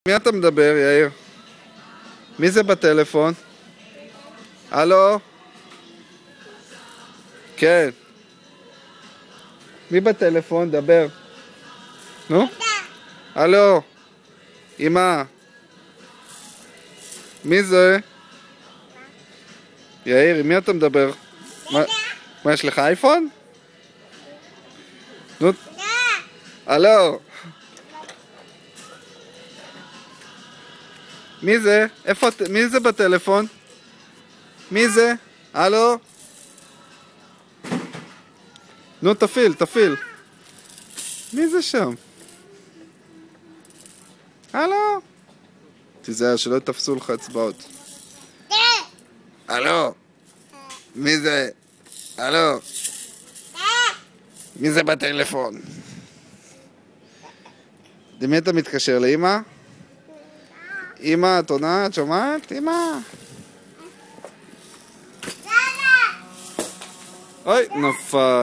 מי אתה מדבר, יאיר? מי זה בטלפון? הלו? כן. מי בטלפון? דבר. נו? הלו? אמא? מי זה? יאיר, עם מי אתה מדבר? מה, יש לך אייפון? נו? הלו? מי זה? מי זה בטלפון? מי זה? הלו? נו, תפעיל. מי זה שם? הלו? תיזהר שלא תפסו לך אצבעות. הלו? מי זה? הלו? מי זה בטלפון? למי אתה מתקשר? לאמא? אמא, את עונה? את שומעת? אמא? אוי, נפל.